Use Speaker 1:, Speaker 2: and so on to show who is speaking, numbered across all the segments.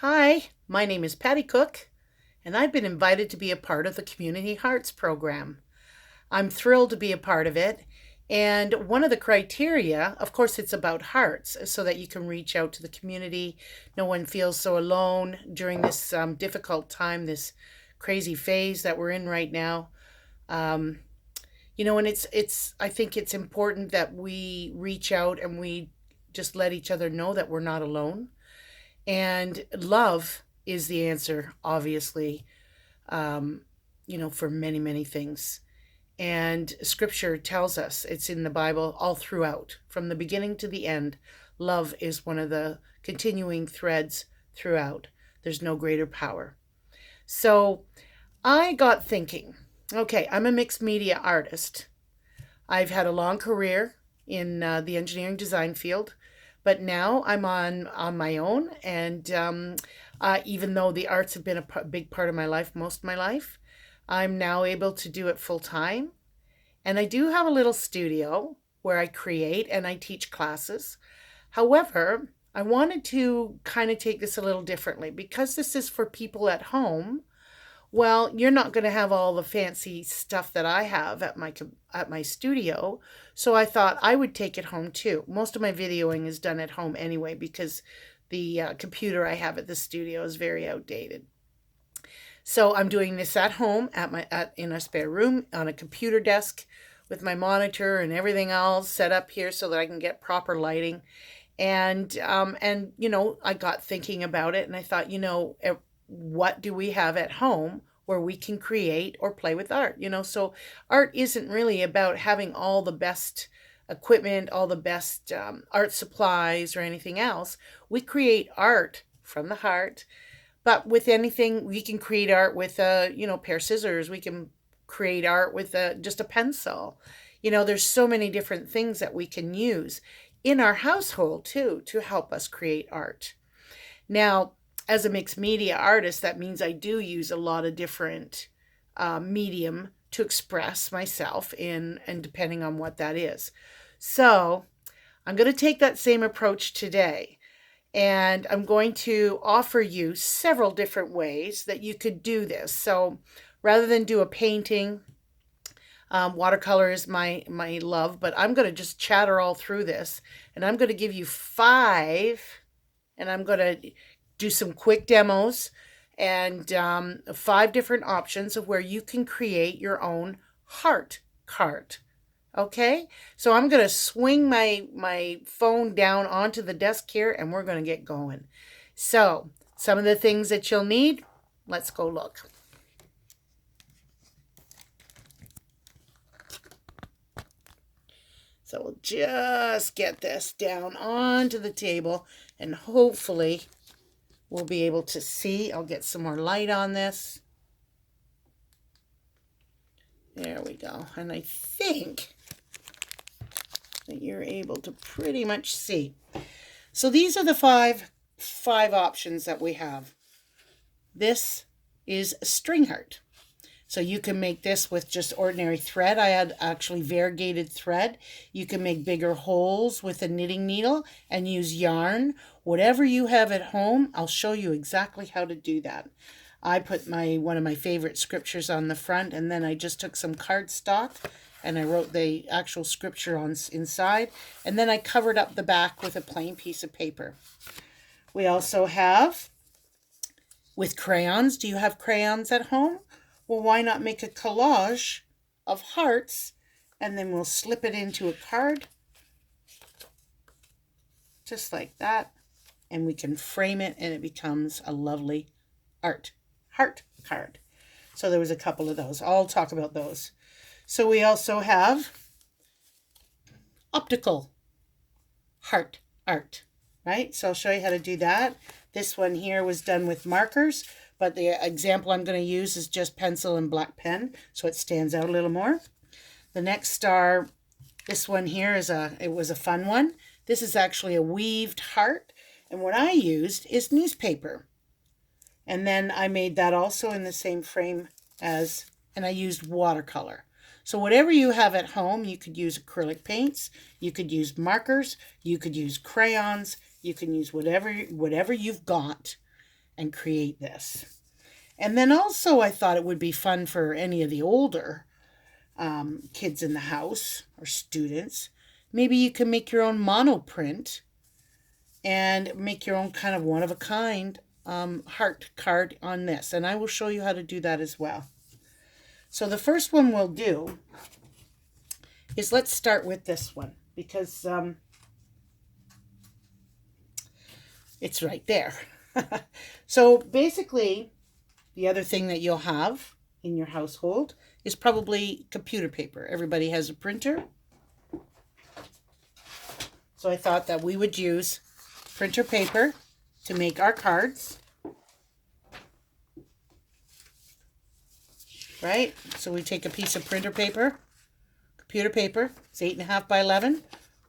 Speaker 1: Hi, my name is Patty Cook, and I've been invited to be a part of the Community Hearts program. I'm thrilled to be a part of it. And one of the criteria, of course, it's about hearts, so that you can reach out to the community. No one feels so alone during this difficult time, this crazy phase that we're in right now. Um, and I think it's important that we reach out and we just let each other know that we're not alone. And love is the answer, obviously, um, for many, many things. And scripture tells us it's in the Bible all throughout, from the beginning to the end. Love is one of the continuing threads throughout. There's no greater power. So I got thinking, okay, I'm a mixed media artist. I've had a long career in the engineering design field, but now I'm on my own. And even though the arts have been a big part of my life, most of my life, I'm now able to do it full time. And I do have a little studio where I create and I teach classes. However, I wanted to kind of take this a little differently because this is for people at home. Well, you're not going to have all the fancy stuff that I have at my studio, so I thought I would take it home too. Most of my videoing is done at home anyway because the computer I have at the studio is very outdated. So I'm doing this at home in a spare room on a computer desk with my monitor and everything else set up here so that I can get proper lighting. And I got thinking about it and I thought, what do we have at home where we can create or play with art? So art isn't really about having all the best equipment, all the best art supplies or anything else. We create art from the heart, but with anything, we can create art with a, pair of scissors. We can create art with just a pencil. There's so many different things that we can use in our household too to help us create art. Now, as a mixed media artist, that means I do use a lot of different medium to express myself in, and depending on what that is. So I'm going to take that same approach today. And I'm going to offer you several different ways that you could do this. So rather than do a painting, watercolor is my love, but I'm going to just chatter all through this. And I'm going to give you 5, and I'm going to do some quick demos and 5 different options of where you can create your own heart card. Okay, so I'm going to swing my phone down onto the desk here and we're going to get going. So some of the things that you'll need, let's go look. So we'll just get this down onto the table and hopefully we'll be able to see. I'll get some more light on this. There we go. And I think that you're able to pretty much see. So these are the five options that we have. This is a string heart. So you can make this with just ordinary thread. I had actually variegated thread. You can make bigger holes with a knitting needle and use yarn. Whatever you have at home, I'll show you exactly how to do that. I put one of my favorite scriptures on the front, and then I just took some cardstock and I wrote the actual scripture on inside, and then I covered up the back with a plain piece of paper. We also have with crayons. Do you have crayons at home? Well, why not make a collage of hearts, and then we'll slip it into a card just like that, and we can frame it and it becomes a lovely heart card. So there was a couple of those. I'll talk about those. So we also have optical heart art, right? So I'll show you how to do that. This one here was done with markers, but the example I'm going to use is just pencil and black pen, so it stands out a little more. The next star, this one here it was a fun one. This is actually a weaved heart, and what I used is newspaper. And then I made that also in the same frame and I used watercolor. So whatever you have at home, you could use acrylic paints, you could use markers, you could use crayons, you can use whatever you've got, and create this. And then also I thought it would be fun for any of the older kids in the house or students. Maybe you can make your own monoprint and make your own kind of one of a kind heart card on this. And I will show you how to do that as well. So the first one we'll do is, let's start with this one because it's right there. So basically, the other thing that you'll have in your household is probably computer paper. Everybody has a printer. So I thought that we would use printer paper to make our cards. Right? So we take a piece of printer paper, computer paper, it's 8.5 by 11,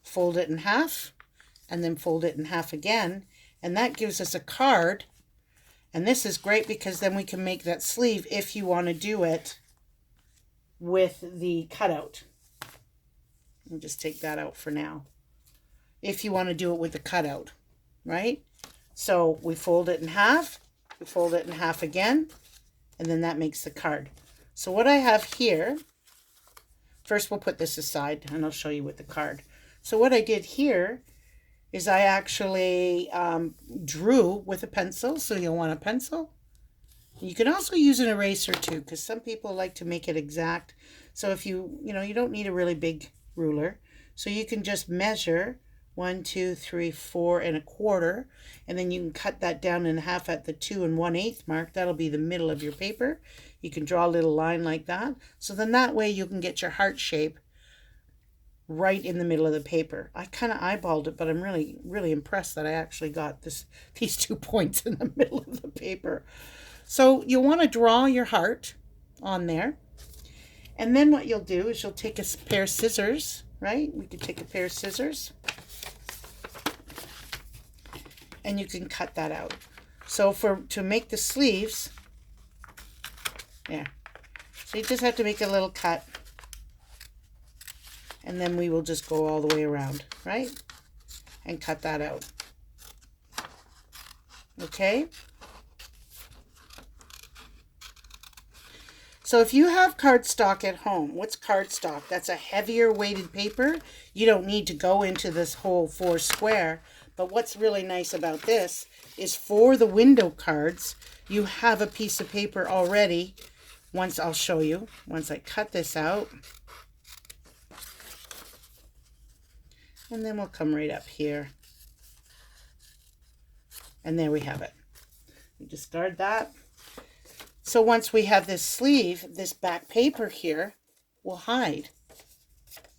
Speaker 1: fold it in half, and then fold it in half again. And that gives us a card. And this is great because then we can make that sleeve if you want to do it with the cutout. I'll just take that out for now. If you want to do it with the cutout, right? So we fold it in half, we fold it in half again, and then that makes the card. So what I have here, first we'll put this aside and I'll show you with the card. So what I did here is I actually drew with a pencil. So you'll want a pencil. You can also use an eraser too, because some people like to make it exact. So if you don't need a really big ruler. So you can just measure 1, 2, 3, 4 1/4, and then you can cut that down in half at the 2 1/8 mark. That'll be the middle of your paper. You can draw a little line like that. So then that way you can get your heart shape right in the middle of the paper. I kind of eyeballed it, but I'm really, really impressed that I actually got these 2 points in the middle of the paper. So you'll want to draw your heart on there. And then what you'll do is you'll take a pair of scissors, right? We could take a pair of scissors. And you can cut that out. So to make the sleeves, yeah. So you just have to make a little cut. And then we will just go all the way around, right? And cut that out. Okay? So if you have cardstock at home, what's cardstock? That's a heavier weighted paper. You don't need to go into this whole 4 square. But what's really nice about this is for the window cards, you have a piece of paper already. I'll show you, once I cut this out. And then we'll come right up here. And there we have it. We discard that. So once we have this sleeve, this back paper here will hide.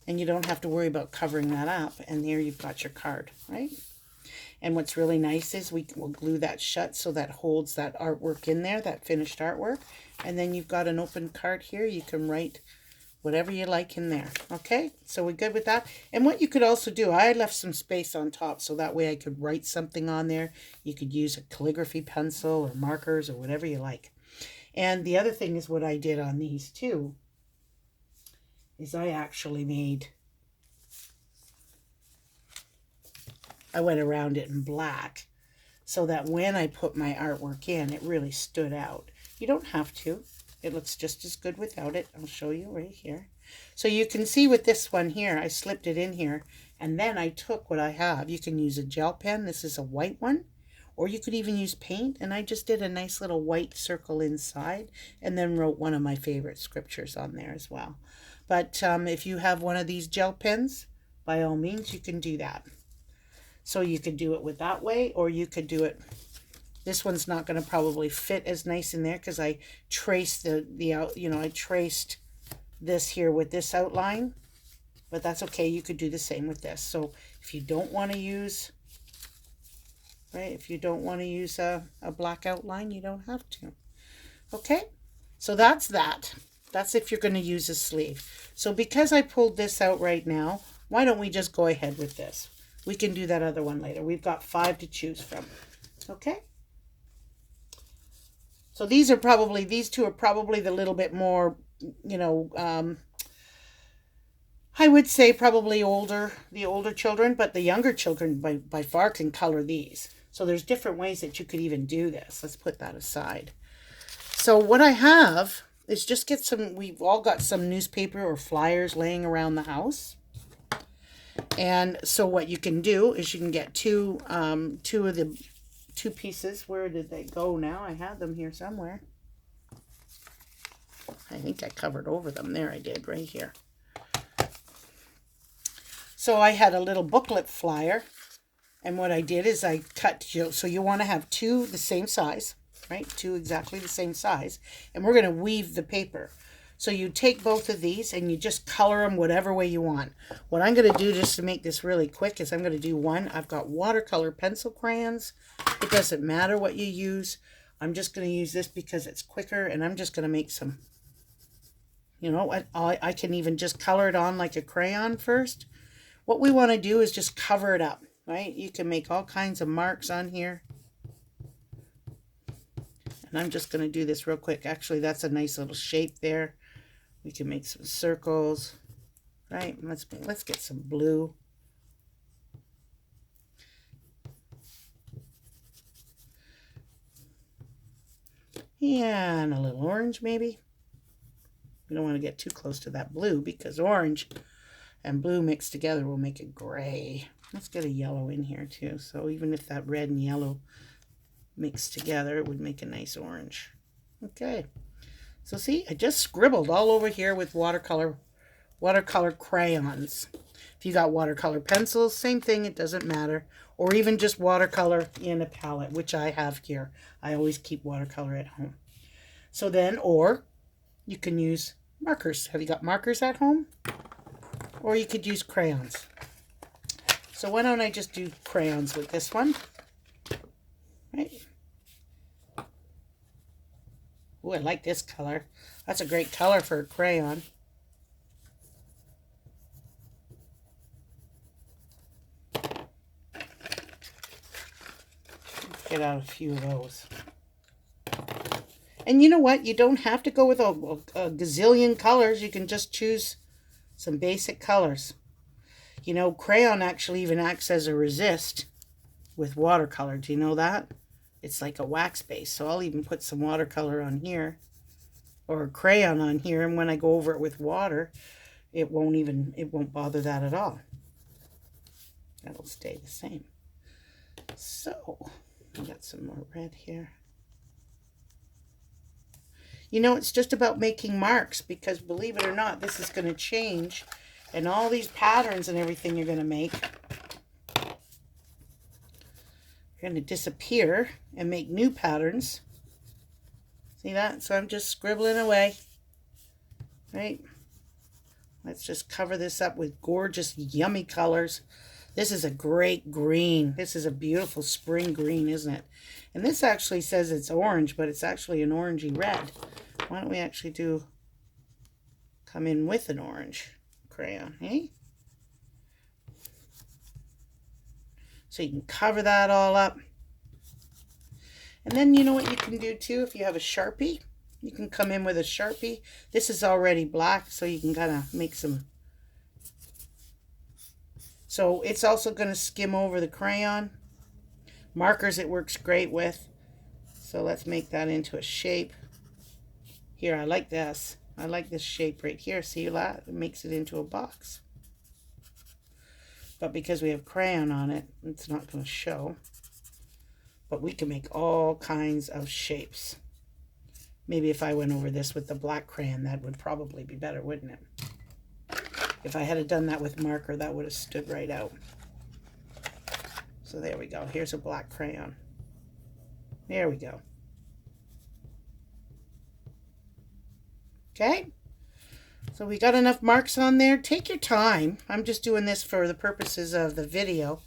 Speaker 1: And you don't have to worry about covering that up. And there you've got your card, right? And what's really nice is we will glue that shut so that holds that artwork in there, that finished artwork. And then you've got an open card here. You can write whatever you like in there. Okay, so we're good with that. And what you could also do, I left some space on top so that way I could write something on there. You could use a calligraphy pencil or markers or whatever you like. And the other thing is what I did on these too is I went around it in black so that when I put my artwork in, it really stood out. You don't have to. It looks just as good without it. I'll show you right here. So you can see with this one here, I slipped it in here, and then I took what I have. You can use a gel pen. This is a white one, or you could even use paint, and I just did a nice little white circle inside and then wrote one of my favorite scriptures on there as well. But if you have one of these gel pens, by all means, you can do that. So you could do it with that way, or you could do it. This one's not going to probably fit as nice in there because I traced I traced this here with this outline, but that's okay. You could do the same with this. So if you don't want to use, right, if you don't want to use a black outline, you don't have to. Okay, so that's that. That's if you're going to use a sleeve. So because I pulled this out right now, why don't we just go ahead with this? We can do that other one later. We've got 5 to choose from. Okay. So these two are probably the little bit more, I would say probably the older children, but the younger children by far can color these. So there's different ways that you could even do this. Let's put that aside. So what I have is just get some, we've all got some newspaper or flyers laying around the house. And so what you can do is you can get two pieces. Where did they go now? I had them here somewhere. I think I covered over them. There I did, right here. So I had a little booklet flyer. And what I did is I cut, so you want to have two the same size, right? Two exactly the same size. And we're going to weave the paper. So you take both of these and you just color them whatever way you want. What I'm going to do just to make this really quick is I'm going to do one. I've got watercolor pencil crayons. It doesn't matter what you use. I'm just going to use this because it's quicker, and I'm just going to make some, you know, I can even just color it on like a crayon first. What we want to do is just cover it up, right? You can make all kinds of marks on here. And I'm just going to do this real quick. Actually, that's a nice little shape there. We can make some circles, right? Let's get some blue. And a little orange maybe. We don't want to get too close to that blue because orange and blue mixed together will make it gray. Let's get a yellow in here too. So even if that red and yellow mixed together, it would make a nice orange. Okay. So see, I just scribbled all over here with watercolor crayons. If you got watercolor pencils, same thing, it doesn't matter. Or even just watercolor in a palette, which I have here. I always keep watercolor at home. So then, or you can use markers. Have you got markers at home? Or you could use crayons. So why don't I just do crayons with this one? Right? Ooh, I like this color. That's a great color for a crayon. Get out a few of those. And you know what? You don't have to go with a gazillion colors. You can just choose some basic colors. You know, crayon actually even acts as a resist with watercolor. Do you know that? It's like a wax base. So I'll even put some watercolor on here or a crayon on here. And when I go over it with water, it won't bother that at all. That'll stay the same. So I got some more red here. You know, it's just about making marks because believe it or not, this is going to change. And all these patterns and everything you're going to make going to disappear and make new patterns. See that? So I'm just scribbling away, right? Let's just cover this up with gorgeous, yummy colors. This is a great green. This is a beautiful spring green, isn't it? And this actually says it's orange, but it's actually an orangey red. Why don't we actually come in with an orange crayon, eh? So you can cover that all up. And then you know what you can do too, if you have a Sharpie, you can come in with a Sharpie. This is already black, so you can kind of make some. So it's also going to skim over the crayon. Markers it works great with. So let's make that into a shape. Here, I like this. I like this shape right here. See that? It makes it into a box. But because we have crayon on it, it's not going to show. But we can make all kinds of shapes. Maybe if I went over this with the black crayon, that would probably be better, wouldn't it? If I had done that with marker, that would have stood right out. So there we go. Here's a black crayon. There we go. Okay. So we got enough marks on there. Take your time. I'm just doing this for the purposes of the video,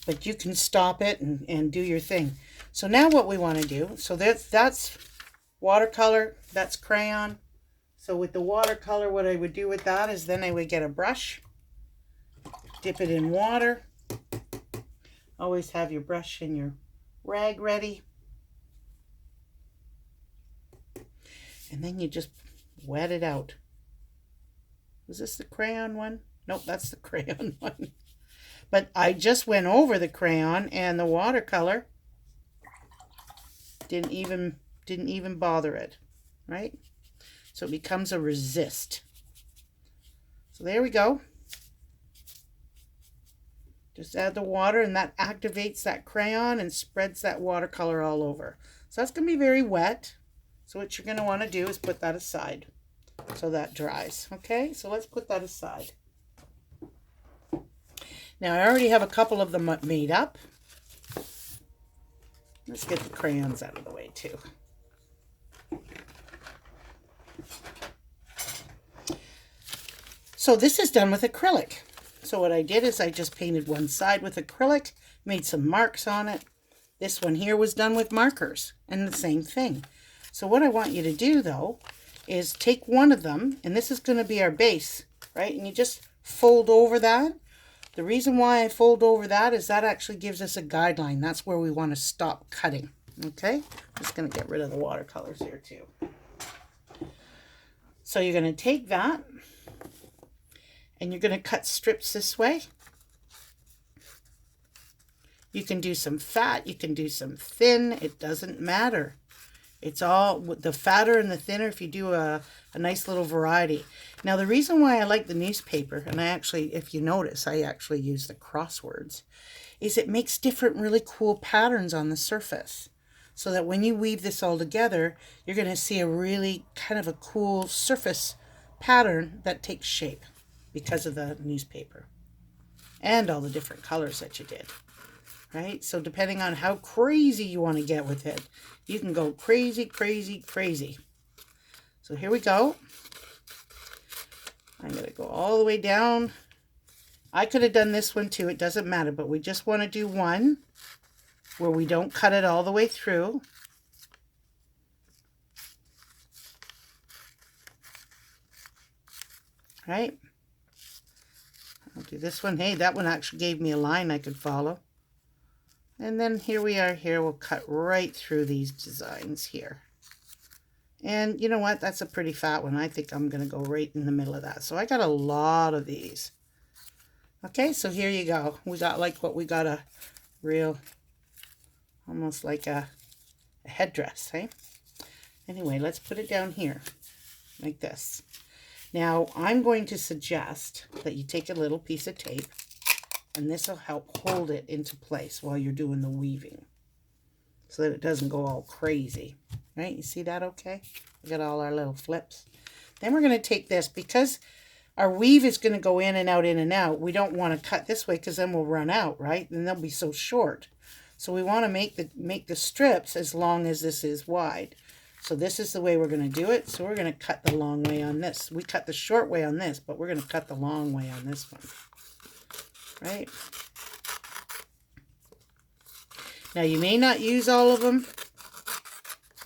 Speaker 1: but you can stop it and do your thing. So now what we want to do, so that's watercolor, that's crayon. So with the watercolor, what I would do with that is then I would get a brush, dip it in water. Always have your brush and your rag ready. And then you just wet it out. Was this the crayon one? Nope, that's the crayon one. But I just went over the crayon and the watercolor. Didn't even bother it, right? So it becomes a resist. So there we go. Just add the water, and that activates that crayon and spreads that watercolor all over. So that's going to be very wet. So what you're going to want to do is put that aside so that dries. Okay, so let's put that aside. Now I already have a couple of them made up. Let's get the crayons out of the way too. So this is done with acrylic. So what I did is I just painted one side with acrylic, made some marks on it. This one here was done with markers, and the same thing. So what I want you to do though is take one of them, and this is going to be our base, right? And you just fold over that. The reason why I fold over that is that actually gives us a guideline. That's where we want to stop cutting. Okay, I'm just going to get rid of the watercolors here too. So you're going to take that and you're going to cut strips this way. You can do some fat, you can do some thin, it doesn't matter. It's all the fatter and the thinner if you do a nice little variety. Now the reason why I like the newspaper, and I actually, if you notice, I actually use the crosswords, is it makes different really cool patterns on the surface. So that when you weave this all together, you're going to see a really kind of a cool surface pattern that takes shape because of the newspaper and all the different colors that you did. Right? So depending on how crazy you want to get with it, you can go crazy, crazy, crazy. So here we go. I'm going to go all the way down. I could have done this one too. It doesn't matter, but we just want to do one where we don't cut it all the way through. Right? I'll do this one. Hey, that one actually gave me a line I could follow. And then here we are here. We'll cut right through these designs here. And you know what? That's a pretty fat one. I think I'm going to go right in the middle of that. So I got a lot of these. Okay, so here you go. We got like what we got a real, almost like a headdress, hey? Anyway, let's put it down here like this. Now, I'm going to suggest that you take a little piece of tape, and this will help hold it into place while you're doing the weaving so that it doesn't go all crazy, right? You see that okay? We got all our little flips. Then we're going to take this, because our weave is going to go in and out, in and out. We don't want to cut this way because then we'll run out, right? And they'll be so short. So we want to make the strips as long as this is wide. So this is the way we're going to do it. So we're going to cut the long way on this. We cut the short way on this, but we're going to cut the long way on this one. Right? Now you may not use all of them.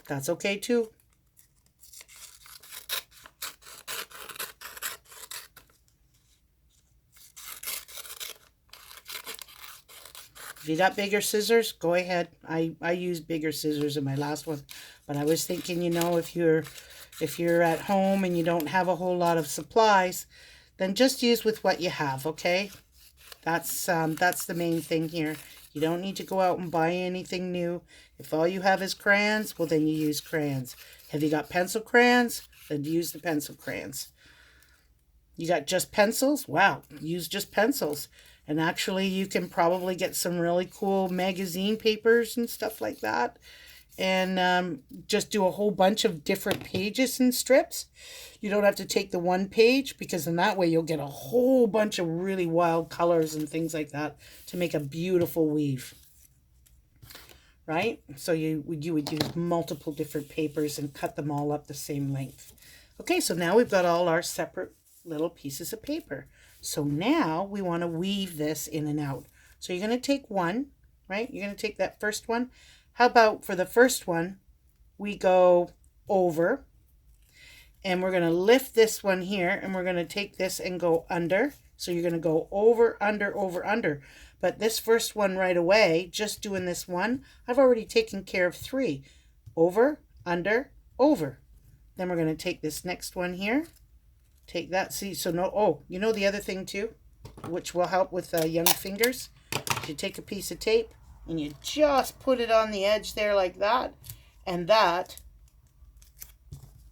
Speaker 1: That's okay too. If you got bigger scissors, go ahead. I used bigger scissors in my last one, but I was thinking, you know, if you're at home and you don't have a whole lot of supplies, then just use with what you have, okay? That's the main thing here. You don't need to go out and buy anything new. If all you have is crayons, well, then you use crayons. Have you got pencil crayons? Then use the pencil crayons. You got just pencils? Wow, use just pencils. And actually, you can probably get some really cool magazine papers and stuff like that. And just do a whole bunch of different pages and strips. You don't have to take the one page, because in that way you'll get a whole bunch of really wild colors and things like that to make a beautiful weave. Right? So you would use multiple different papers and cut them all up the same length. Okay, so now we've got all our separate little pieces of paper. So now we want to weave this in and out. So you're going to take one, right? You're going to take that first one. How about for the first one, we go over, and we're going to lift this one here, and we're going to take this and go under. So you're going to go over, under, over, under. But this first one right away, just doing this one, I've already taken care of 3. Over, under, over. Then we're going to take this next one here. Take that, see, so no, oh, you know the other thing too, which will help with young fingers? You take a piece of tape and you just put it on the edge there like that, And that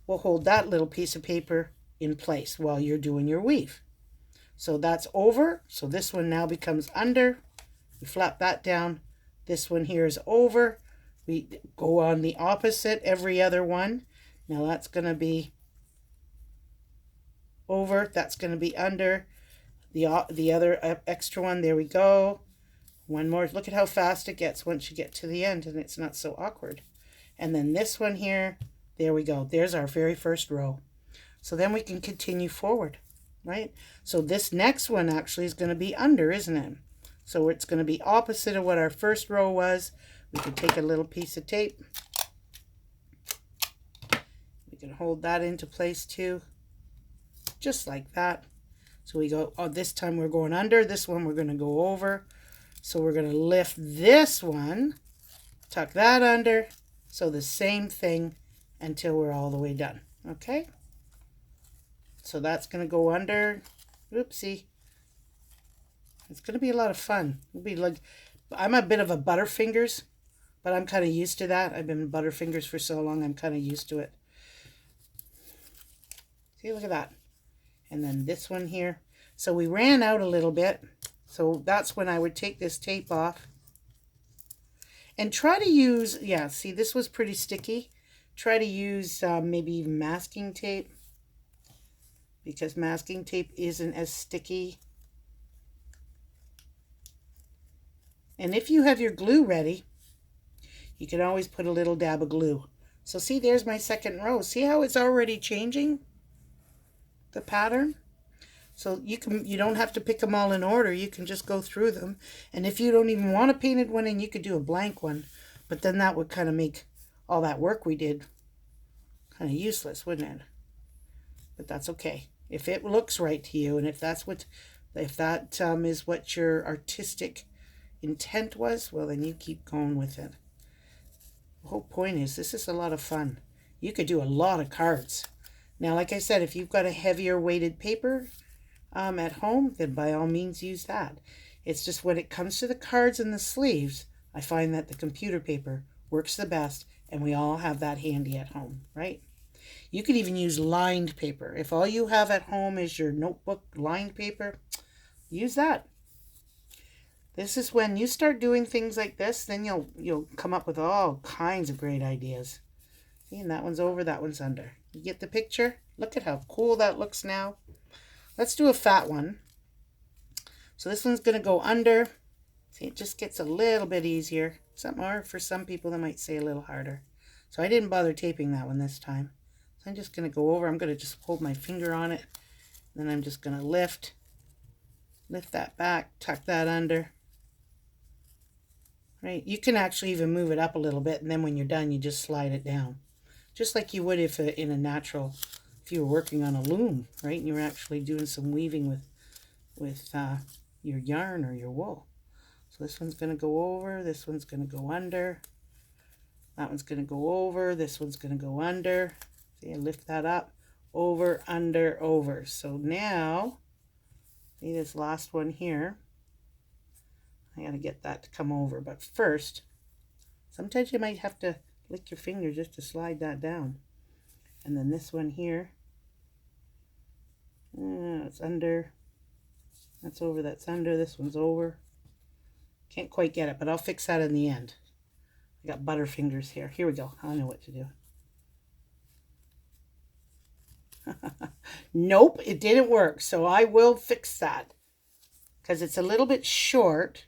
Speaker 1: will hold that little piece of paper in place while you're doing your weave. So that's over. So this one now becomes under. We flap that down. This one here is over. We go on the opposite every other one. Now that's going to be over. That's going to be under. The other extra one, there we go. One more. Look at how fast it gets once you get to the end, and it's not so awkward. And then this one here, there we go. There's our very first row. So then we can continue forward, right? So this next one actually is going to be under, isn't it? So it's going to be opposite of what our first row was. We can take a little piece of tape. We can hold that into place too, just like that. So we go, oh, this time we're going under. This one we're going to go over. So we're going to lift this one, tuck that under. So the same thing until we're all the way done. Okay? So that's going to go under. Oopsie. It's going to be a lot of fun. It'll be like, I'm a bit of a butterfingers, but I'm kind of used to that. I've been butterfingers for so long, I'm kind of used to it. See, look at that. And then this one here. So we ran out a little bit. So that's when I would take this tape off. And try to use, yeah, see, this was pretty sticky. Try to use maybe even masking tape, because masking tape isn't as sticky. And if you have your glue ready, you can always put a little dab of glue. So see, there's my second row. See how it's already changing the pattern? So you don't have to pick them all in order. You can just go through them. And if you don't even want a painted one in, you could do a blank one. But then that would kind of make all that work we did kind of useless, wouldn't it? But that's okay. If it looks right to you, and if that is what your artistic intent was, well, then you keep going with it. The whole point is, this is a lot of fun. You could do a lot of cards. Now, like I said, if you've got a heavier weighted paper at home, then by all means use that. It's just when it comes to the cards and the sleeves, I find that the computer paper works the best, and we all have that handy at home, right? You could even use lined paper. If all you have at home is your notebook lined paper, use that. This is when you start doing things like this, then you'll come up with all kinds of great ideas. See, and that one's over, that one's under. You get the picture? Look at how cool that looks now. Let's do a fat one. So this one's going to go under. See, it just gets a little bit easier. Or for some people, they might say a little harder. So I didn't bother taping that one this time. So I'm just going to go over. I'm going to just hold my finger on it. Then I'm just going to lift that back, tuck that under. Right? You can actually even move it up a little bit, and then when you're done, you just slide it down. Just like you would if in a natural, if you were working on a loom, right? And you were actually doing some weaving with your yarn or your wool. So this one's going to go over, this one's going to go under, that one's going to go over, this one's going to go under. See, I lift that up, over, under, over. So now, see this last one here, I got to get that to come over. But first, sometimes you might have to lick your finger just to slide that down. And then this one here, it's under, that's over, that's under, this one's over. Can't quite get it, but I'll fix that in the end. I got butterfingers here. Here we go. I know what to do. Nope, it didn't work. So I will fix that because it's a little bit short.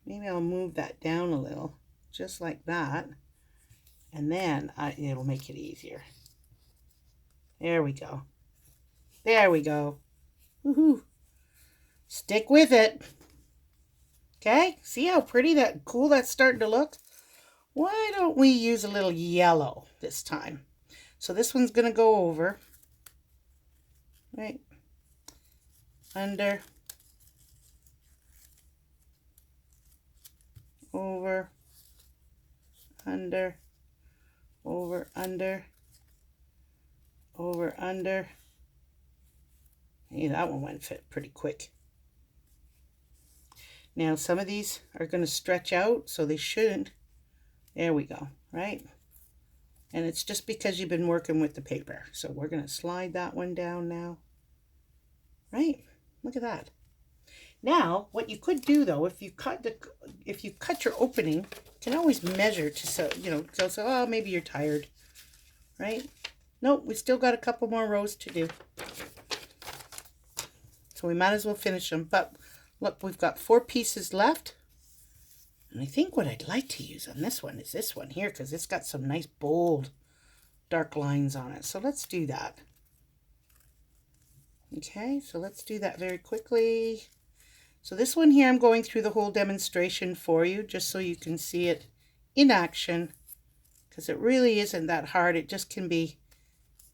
Speaker 1: Maybe I'll move that down a little, just like that. And then it'll make it easier. There we go. There we go. Woohoo. Stick with it. Okay, see how pretty cool that's starting to look? Why don't we use a little yellow this time? So this one's going to go over, right, under, over, under, over, under, over, under. Hey, that one went fit pretty quick. Now some of these are going to stretch out, so they shouldn't. There we go, right? And it's just because you've been working with the paper. So we're going to slide that one down now. Right? Look at that. Now, what you could do though, if you cut your opening, you can always measure to so oh, maybe you're tired, right? Nope, we still got a couple more rows to do. So we might as well finish them. But look, we've got 4 pieces left. And I think what I'd like to use on this one is this one here, because it's got some nice bold dark lines on it. So let's do that. Okay, so let's do that very quickly. So this one here, I'm going through the whole demonstration for you, just so you can see it in action, because it really isn't that hard. It just can be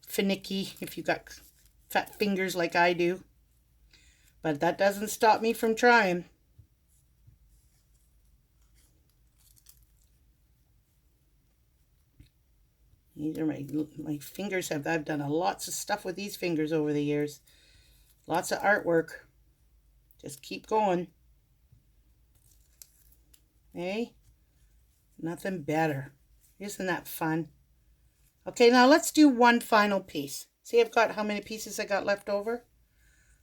Speaker 1: finicky if you've got fat fingers like I do. But that doesn't stop me from trying. These are my fingers. I've done lots of stuff with these fingers over the years. Lots of artwork. Just keep going. Hey, nothing better. Isn't that fun? Okay, now let's do one final piece. See, I've got how many pieces I got left over?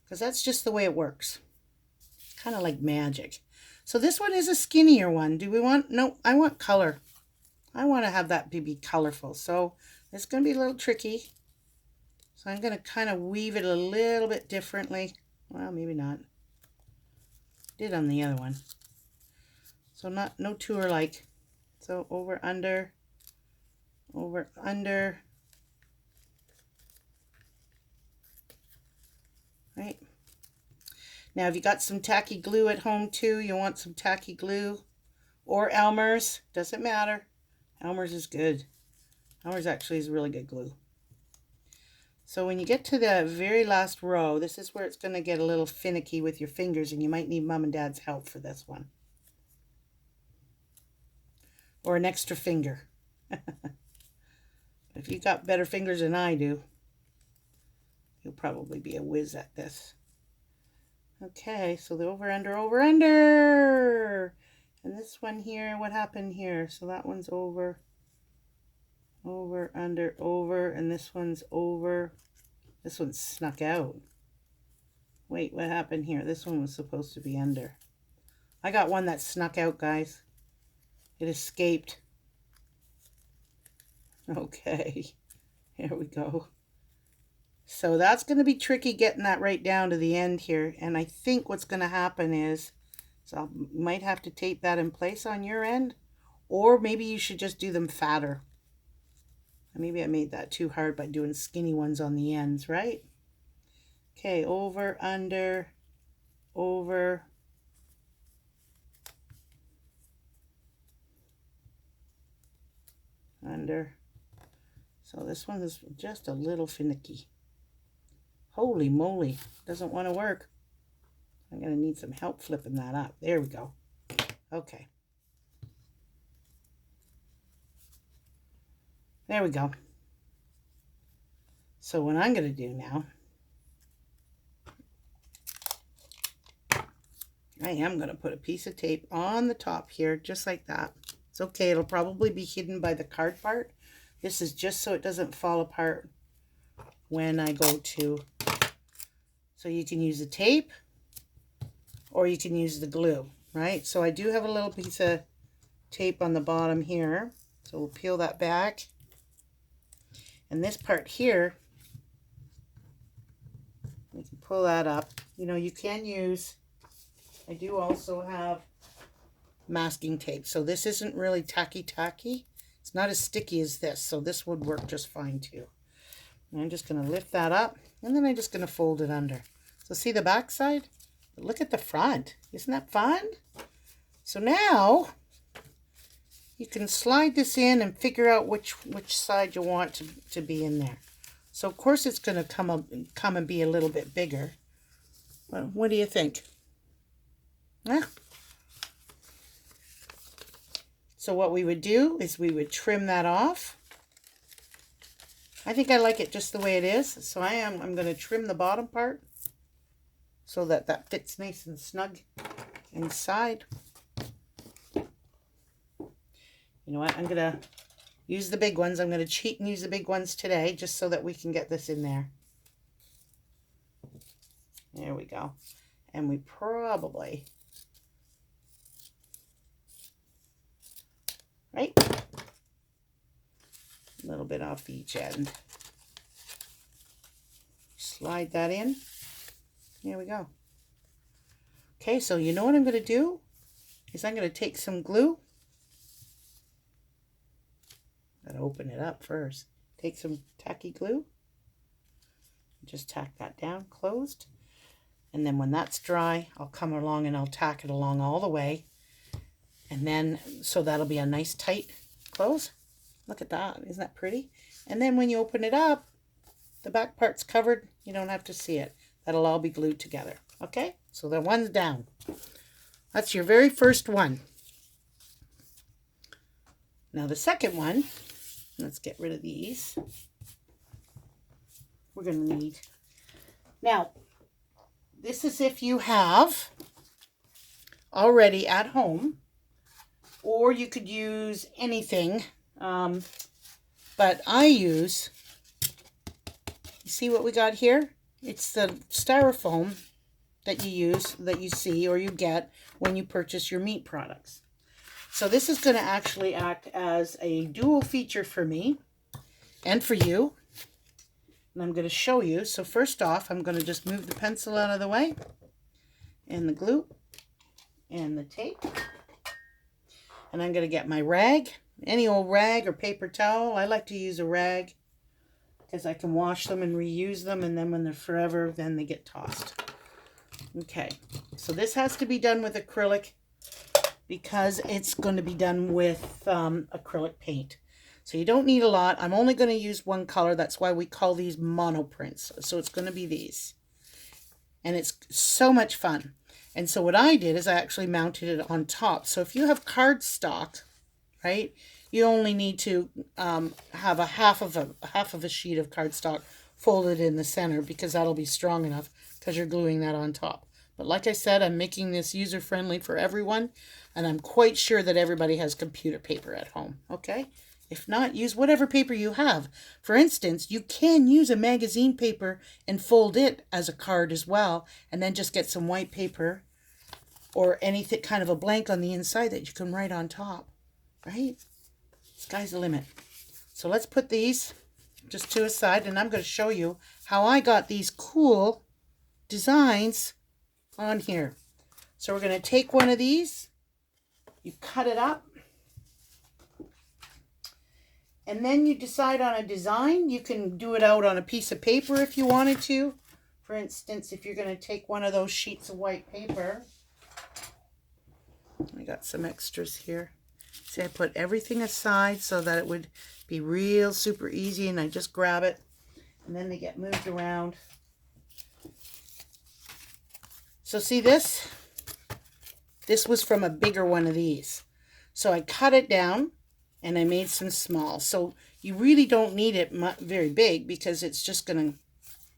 Speaker 1: Because that's just the way it works. It's kind of like magic. So this one is a skinnier one. Do we want, no, I want color. I want to have that be colorful. So it's going to be a little tricky. So I'm going to kind of weave it a little bit differently. Well, maybe not. Did on the other one. So no two are like. So over, under, right? Now, if you got some tacky glue at home too, you want some tacky glue or Elmer's, doesn't matter. Elmer's is good. Elmer's actually is really good glue. So when you get to the very last row, this is where it's going to get a little finicky with your fingers, and you might need Mom and Dad's help for this one. Or an extra finger. If you got better fingers than I do, you'll probably be a whiz at this. Okay, so the over, under. And this one here, what happened here? So that one's over, under, and this one's over. This one's snuck out. Wait, what happened here? This one was supposed to be under. I got one that snuck out, guys. It escaped. Okay, here we go. So that's going to be tricky getting that right down to the end here. And I think what's going to happen is, so you might have to tape that in place on your end, or maybe you should just do them fatter. Maybe I made that too hard by doing skinny ones on the ends, right? Okay, over, under, under. So this one is just a little finicky. Holy moly, doesn't want to work. I'm going to need some help flipping that up. There we go. Okay. There we go. So what I'm going to do now, I am going to put a piece of tape on the top here, just like that. It's okay. It'll probably be hidden by the card part. This is just so it doesn't fall apart when I go to. So you can use the tape or you can use the glue, right? So I do have a little piece of tape on the bottom here. So we'll peel that back. And this part here, we can pull that up. You know, you can use, I do also have masking tape. So this isn't really tacky. It's not as sticky as this. So this would work just fine too. And I'm just going to lift that up, and then I'm just going to fold it under. So see the back side? But look at the front. Isn't that fun? So now you can slide this in and figure out which side you want to be in there. So of course it's going to come and be a little bit bigger. Well, what do you think? Yeah. So what we would do is we would trim that off. I think I like it just the way it is. So I'm going to trim the bottom part so that that fits nice and snug inside. You know what? I'm going to use the big ones. I'm going to cheat and use the big ones today just so that we can get this in there. There we go. And we probably, right? A little bit off each end. Slide that in. There we go. Okay, so you know what I'm going to do is I'm going to take some glue. Gotta open it up first. Take some tacky glue. Just tack that down closed. And then when that's dry, I'll come along and I'll tack it along all the way. And then, so that'll be a nice tight close. Look at that. Isn't that pretty? And then when you open it up, the back part's covered. You don't have to see it. That'll all be glued together. Okay? So the one's down. That's your very first one. Now the second one, let's get rid of these. We're going to need, now this is if you have already at home, or you could use anything, but I use, you see what we got here? It's the styrofoam that you use, that you see or you get when you purchase your meat products. So this is going to actually act as a dual feature for me and for you. And I'm going to show you. So first off, I'm going to just move the pencil out of the way and the glue and the tape. And I'm going to get my rag, any old rag or paper towel. I like to use a rag because I can wash them and reuse them. And then when they're forever, then they get tossed. Okay, so this has to be done with acrylic because it's going to be done with acrylic paint. So you don't need a lot. I'm only going to use one color. That's why we call these monoprints. So it's going to be these. And it's so much fun. And so what I did is I actually mounted it on top. So if you have cardstock, right, you only need to have a half of a sheet of cardstock folded in the center because that'll be strong enough because you're gluing that on top. But like I said, I'm making this user-friendly for everyone, and I'm quite sure that everybody has computer paper at home, okay? If not, use whatever paper you have. For instance, you can use a magazine paper and fold it as a card as well, and then just get some white paper or anything, kind of a blank on the inside that you can write on top, right? Sky's the limit. So let's put these just to a side, and I'm going to show you how I got these cool designs on here. So we're going to take one of these, you cut it up, and then you decide on a design. You can do it out on a piece of paper if you wanted to. For instance, if you're going to take one of those sheets of white paper, I got some extras here. See, I put everything aside so that it would be real super easy, and I just grab it, and then they get moved around. So see this? This was from a bigger one of these. So I cut it down and I made some small. So you really don't need it very big because it's just going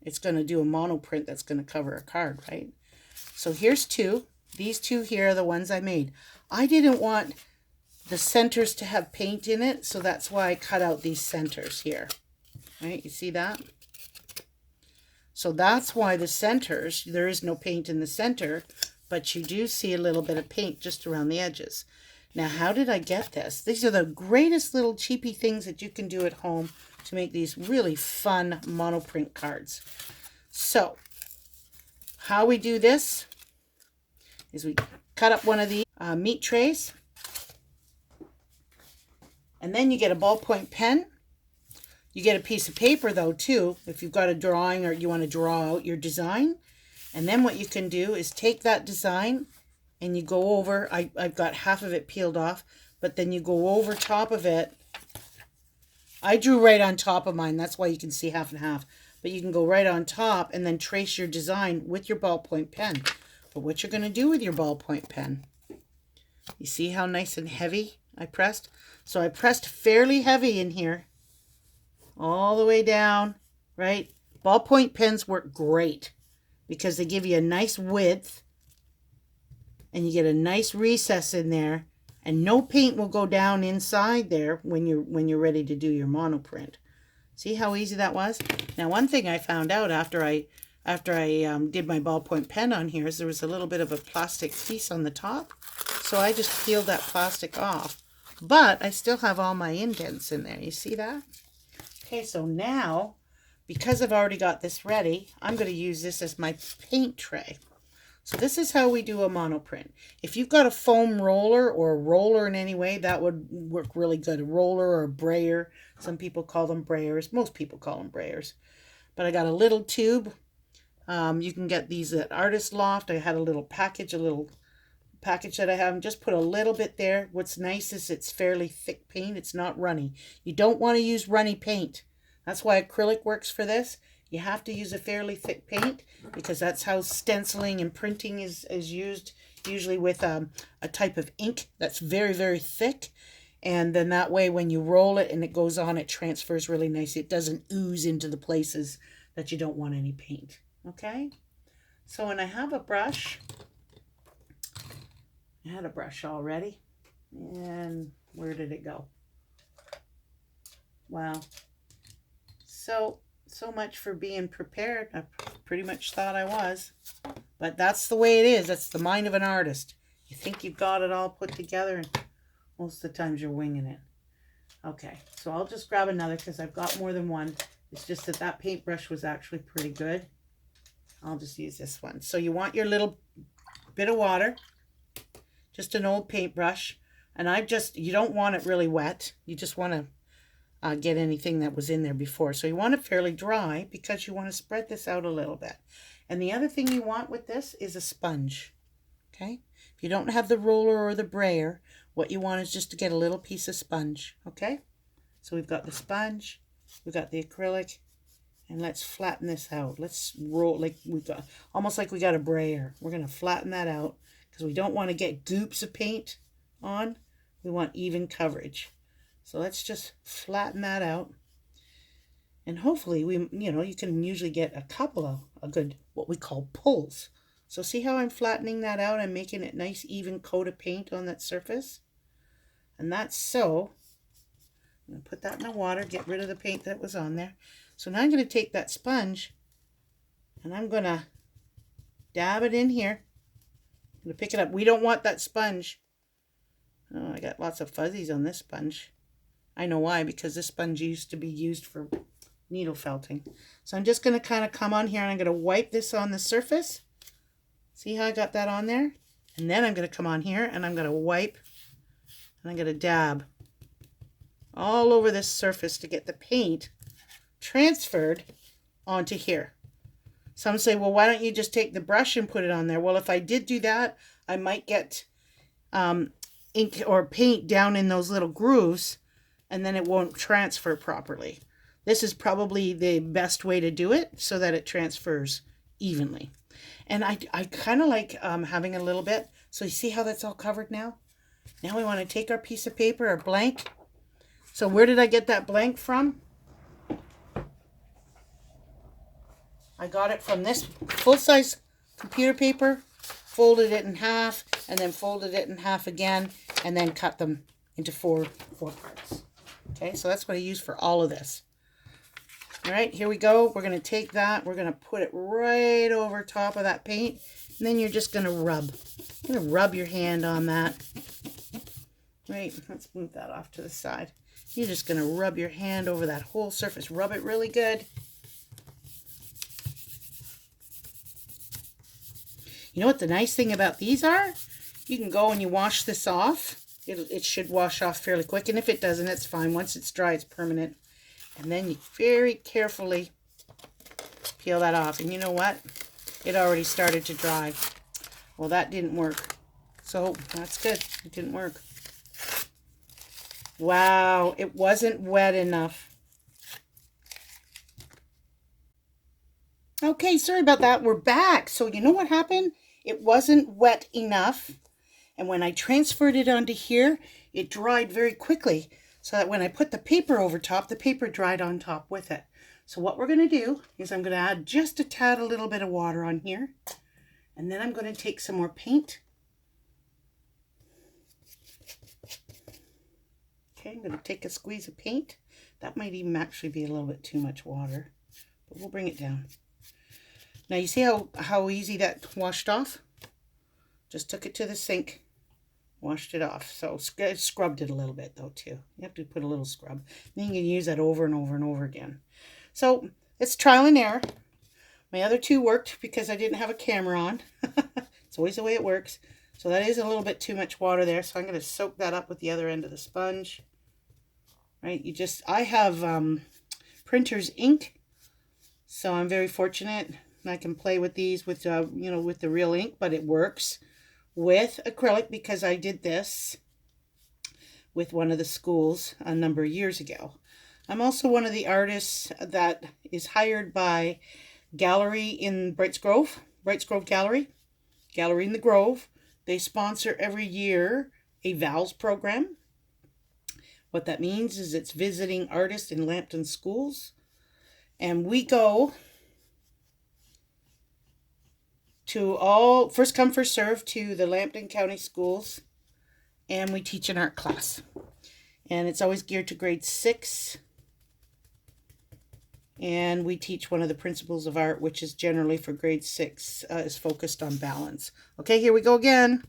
Speaker 1: to do a monoprint that's going to cover a card, right? So here's two. These two here are the ones I made. I didn't want the centers to have paint in it, so that's why I cut out these centers here. Right? You see that? So that's why the centers, there is no paint in the center, but you do see a little bit of paint just around the edges. Now, how did I get this? These are the greatest little cheapy things that you can do at home to make these really fun monoprint cards. So, how we do this is we cut up one of these meat trays, and then you get a ballpoint pen. You get a piece of paper, though, too, if you've got a drawing or you want to draw out your design. And then what you can do is take that design and you go over, I've got half of it peeled off, but then you go over top of it. I drew right on top of mine, that's why you can see half and half. But you can go right on top and then trace your design with your ballpoint pen. But what you're going to do with your ballpoint pen, you see how nice and heavy I pressed? So I pressed fairly heavy in here, all the way down, right? Ballpoint pens work great because they give you a nice width and you get a nice recess in there, And no paint will go down inside there when you're ready to do your monoprint. See how easy that was? Now, one thing I found out after I did my ballpoint pen on here is there was a little bit of a plastic piece on the top. So I just peeled that plastic off. But I still have all my indents in there. You see that? Okay, so now, because I've already got this ready, I'm going to use this as my paint tray. So this is how we do a monoprint. If you've got a foam roller or a roller in any way, that would work really good. A roller or a brayer. Some people call them brayers. Most people call them brayers. But I got a little tube. You can get these at Artist Loft. I had a little package that I have. Just put a little bit there. What's nice is it's fairly thick paint. It's not runny. You don't want to use runny paint. That's why acrylic works for this. You have to use a fairly thick paint because that's how stenciling and printing is used, usually with a type of ink that's very, very thick. And then that way when you roll it and it goes on, it transfers really nice. It doesn't ooze into the places that you don't want any paint. Okay? So when I have a brush, I had a brush already. And where did it go? Wow. So much for being prepared. I pretty much thought I was. But that's the way it is. That's the mind of an artist. You think you've got it all put together, and most of the times you're winging it. Okay, so I'll just grab another because I've got more than one. It's just that paintbrush was actually pretty good. I'll just use this one. So you want your little bit of water. Just an old paintbrush. And you don't want it really wet. You just want to get anything that was in there before. So you want it fairly dry because you want to spread this out a little bit. And the other thing you want with this is a sponge. Okay? If you don't have the roller or the brayer, what you want is just to get a little piece of sponge. Okay? So we've got the sponge, we've got the acrylic, and let's flatten this out. Let's roll like almost like we got a brayer. We're going to flatten that out because we don't want to get goops of paint on. We want even coverage. So let's just flatten that out. And hopefully you can usually get a couple of a good, what we call pulls. So see how I'm flattening that out? I'm making it nice, even coat of paint on that surface. And that's so. I'm going to put that in the water, get rid of the paint that was on there. So now I'm going to take that sponge and I'm going to dab it in here. I'm going to pick it up. We don't want that sponge. Oh, I got lots of fuzzies on this sponge. I know why, because this sponge used to be used for needle felting. So I'm just going to kind of come on here and I'm going to wipe this on the surface. See how I got that on there? And then I'm going to come on here and I'm going to wipe and I'm going to dab all over this surface to get the paint transferred onto here. Some say, well, why don't you just take the brush and put it on there? Well, if I did do that, I might get ink or paint down in those little grooves and then it won't transfer properly. This is probably the best way to do it so that it transfers evenly. And I kind of like having a little bit. So you see how that's all covered now? Now we want to take our piece of paper, our blank. So where did I get that blank from? I got it from this full-size computer paper, folded it in half, and then folded it in half again, and then cut them into four parts. Okay, so that's what I use for all of this. All right, here we go. We're going to take that. We're going to put it right over top of that paint. And then you're just going to rub. You're going to rub your hand on that. Right, let's move that off to the side. You're just going to rub your hand over that whole surface. Rub it really good. You know what the nice thing about these are? You can go and you wash this off. It should wash off fairly quick. And if it doesn't, it's fine. Once it's dry, it's permanent. And then you very carefully peel that off. And you know what? It already started to dry. Well, that didn't work. So that's good. It didn't work. Wow, it wasn't wet enough. Okay, sorry about that. We're back. So you know what happened? It wasn't wet enough. And when I transferred it onto here, it dried very quickly. So that when I put the paper over top, the paper dried on top with it. So what we're going to do is I'm going to add just a little bit of water on here. And then I'm going to take some more paint. Okay, I'm going to take a squeeze of paint. That might even actually be a little bit too much water, but we'll bring it down. Now you see how easy that washed off? Just took it to the sink, washed it off. So scrubbed it a little bit though too. You have to put a little scrub. Then you can use that over and over and over again. So it's trial and error. My other two worked because I didn't have a camera on. It's always the way it works. So that is a little bit too much water there. So I'm going to soak that up with the other end of the sponge. Right? I have printer's ink. So I'm very fortunate. I can play with these with, with the real ink, but it works with acrylic because I did this with one of the schools a number of years ago. I'm also one of the artists that is hired by Gallery in Brights Grove Gallery in the Grove. They sponsor every year a VALS program. What that means is it's visiting artists in Lambton schools. And we go to all, first come, first serve, to the Lambton County schools. And we teach an art class. And it's always geared to grade 6. And we teach one of the principles of art, which is generally for grade 6, is focused on balance. Okay, here we go again.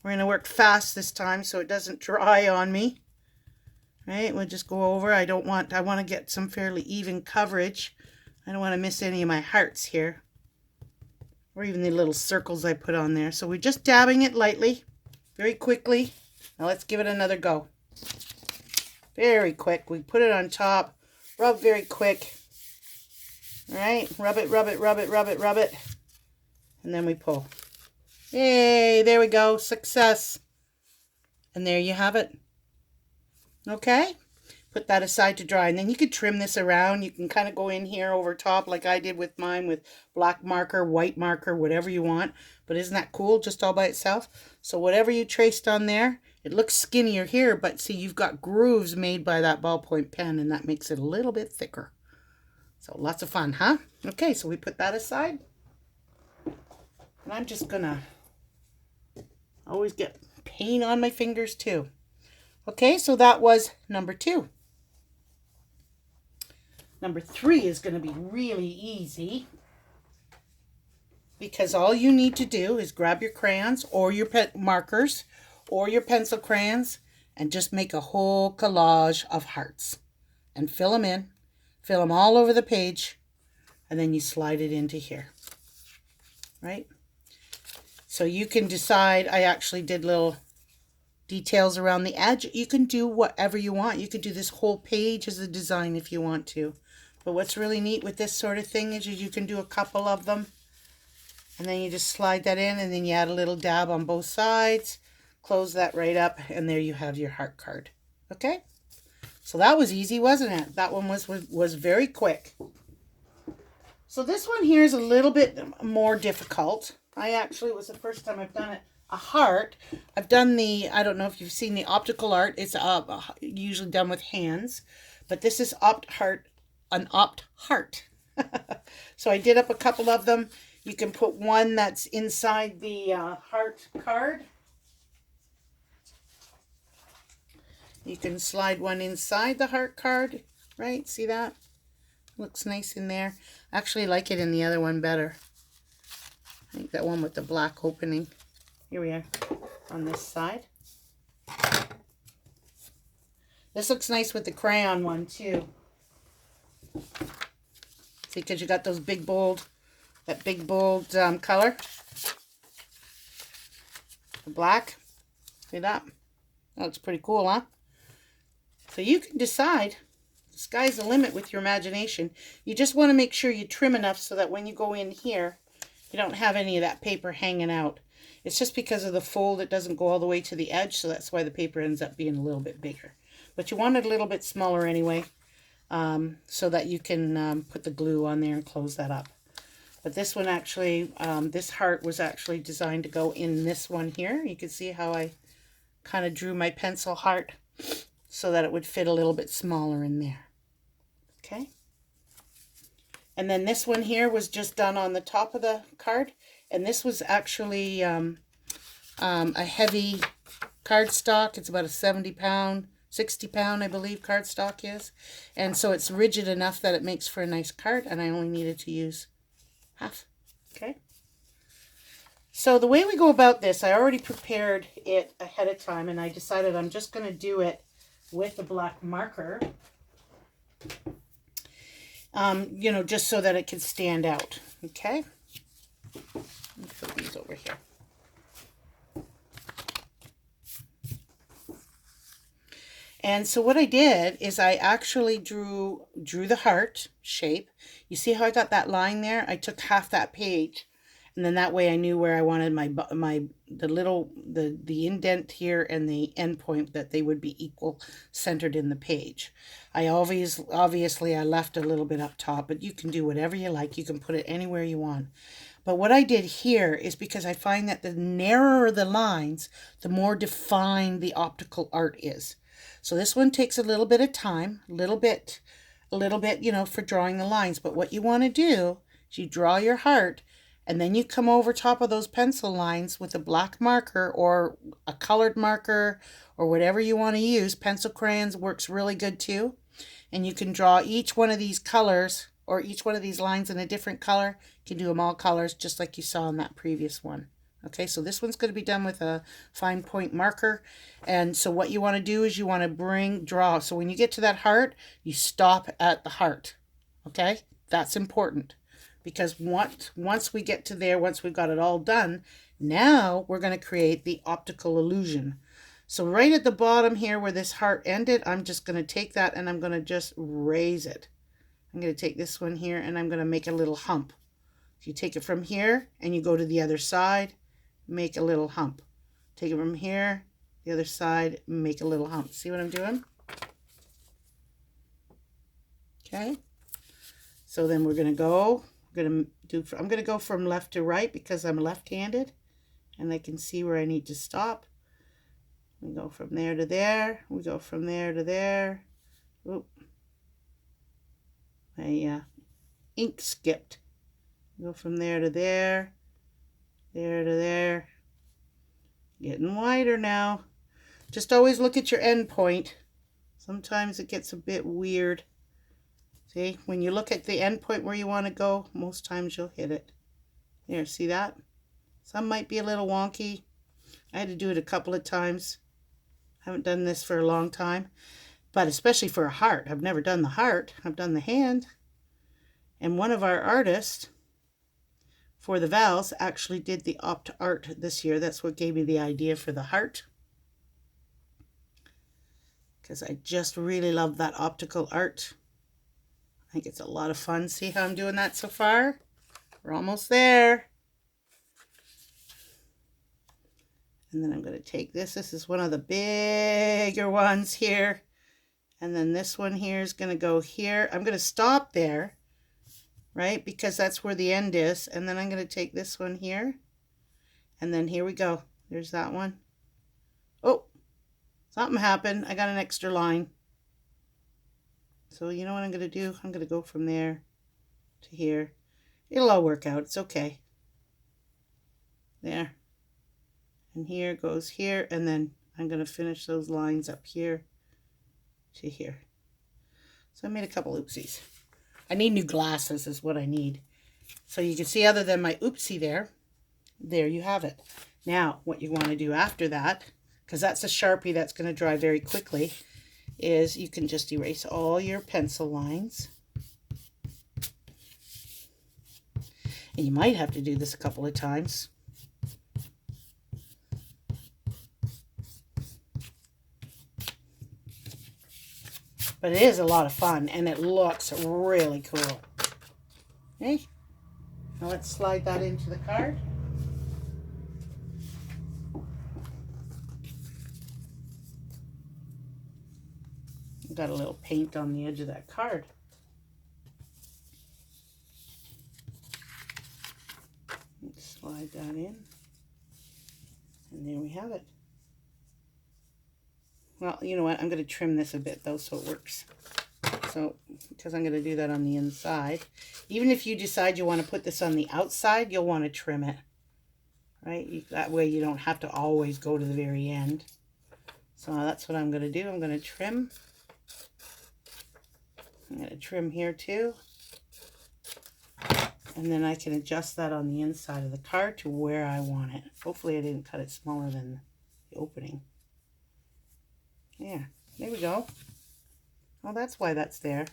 Speaker 1: We're going to work fast this time so it doesn't dry on me. Right, we'll just go over. I want to get some fairly even coverage. I don't want to miss any of my hearts here. Or even the little circles I put on there. So we're just dabbing it lightly, very quickly. Now let's give it another go. Very quick. We put it on top. Rub very quick. All right, rub it, rub it, rub it, rub it, rub it. And then we pull. Yay, there we go. Success. And there you have it. Okay, put that aside to dry. And then you could trim this around. You can kind of go in here over top like I did with mine with black marker, white marker, whatever you want. But isn't that cool just all by itself? So whatever you traced on there, it looks skinnier here, but see, you've got grooves made by that ballpoint pen, and that makes it a little bit thicker. So lots of fun, huh? Okay, so we put that aside. And I'm just gonna always get paint on my fingers too. Okay, so that was number 2. Number 3 is going to be really easy because all you need to do is grab your crayons or your markers or your pencil crayons and just make a whole collage of hearts and fill them in. Fill them all over the page, and then you slide it into here, right? So you can decide, I actually did little details around the edge. You can do whatever you want. You could do this whole page as a design if you want to. But what's really neat with this sort of thing is you can do a couple of them, and then you just slide that in, and then you add a little dab on both sides, close that right up, and there you have your heart card. Okay? So that was easy, wasn't it? That one was very quick. So this one here is a little bit more difficult. It was the first time I've done it. A heart. I've done I don't know if you've seen the optical art. It's usually done with hands. But this is an opt heart. So I did up a couple of them. You can put one that's inside the heart card. You can slide one inside the heart card, right? See that? Looks nice in there. I actually like it in the other one better. I think that one with the black opening. Here we are on this side. This looks nice with the crayon one too. See, because you got those big bold, color. The black. See that? That looks pretty cool, huh? So you can decide. The sky's the limit with your imagination. You just want to make sure you trim enough so that when you go in here, you don't have any of that paper hanging out. It's just because of the fold, it doesn't go all the way to the edge, so that's why the paper ends up being a little bit bigger. But you want it a little bit smaller anyway, so that you can put the glue on there and close that up. But this one actually, this heart was actually designed to go in this one here. You can see how I kind of drew my pencil heart so that it would fit a little bit smaller in there. Okay. And then this one here was just done on the top of the card. And this was actually a heavy cardstock. It's about a 70 60-pound, I believe, cardstock is. And so it's rigid enough that it makes for a nice card, and I only needed to use half. Okay. So the way we go about this, I already prepared it ahead of time, and I decided I'm just going to do it with a black marker, you know, just so that it can stand out. Okay. Let's put these over here. And so what I did is I actually drew the heart shape. You see how I got that line there? I took half that page, and then that way I knew where I wanted the indent here and the end point, that they would be equal centered in the page. I obviously I left a little bit up top, but you can do whatever you like. You can put it anywhere you want. But what I did here is because I find that the narrower the lines, the more defined the optical art is. So this one takes a little bit of time, a little bit, you know, for drawing the lines. But what you want to do is you draw your heart, and then you come over top of those pencil lines with a black marker or a colored marker or whatever you want to use. Pencil crayons works really good too. And you can draw each one of these colors or each one of these lines in a different color. You can do them all colors just like you saw in that previous one. Okay, so this one's going to be done with a fine point marker. And so what you want to do is you want to draw. So when you get to that heart, you stop at the heart. Okay, that's important. Because once we get to there, once we've got it all done, now we're going to create the optical illusion. So right at the bottom here where this heart ended, I'm just going to take that and I'm going to just raise it. I'm going to take this one here and I'm going to make a little hump. If you take it from here and you go to the other side, make a little hump. Take it from here, the other side, make a little hump. See what I'm doing? Okay. So then we're going to I'm going to go from left to right because I'm left-handed and I can see where I need to stop. We go from there to there. We go from there to there. Oop. My ink skipped. Go from there to there. There to there. Getting wider now. Just always look at your end point. Sometimes it gets a bit weird. See, when you look at the end point where you want to go, most times you'll hit it. There, see that? Some might be a little wonky. I had to do it a couple of times. I haven't done this for a long time, but especially for a heart. I've never done the heart. I've done the hand. And one of our artists for the vowels actually did the opt art this year. That's what gave me the idea for the heart. Because I just really love that optical art. I think it's a lot of fun. See how I'm doing that so far? We're almost there. And then I'm going to take this. This is one of the bigger ones here. And then this one here is going to go here. I'm going to stop there, right? Because that's where the end is. And then I'm going to take this one here. And then here we go. There's that one. Oh, something happened. I got an extra line. So you know what I'm going to do? I'm going to go from there to here. It'll all work out. It's okay. There. And here goes here. And then I'm going to finish those lines up here to here. So I made a couple oopsies. I need new glasses is what I need. So you can see other than my oopsie there you have it. Now what you want to do after that, because that's a Sharpie that's going to dry very quickly, is you can just erase all your pencil lines. And you might have to do this a couple of times. But it is a lot of fun and it looks really cool. Okay, now let's slide that into the card. Got a little paint on the edge of that card. Let's slide that in. And there we have it. Well, you know what? I'm going to trim this a bit though so it works. So, because I'm going to do that on the inside. Even if you decide you want to put this on the outside, you'll want to trim it. Right? That way you don't have to always go to the very end. So that's what I'm going to do. I'm going to trim. I'm going to trim here too. And then I can adjust that on the inside of the card to where I want it. Hopefully I didn't cut it smaller than the opening. Yeah, there we go. Oh, that's why that's there.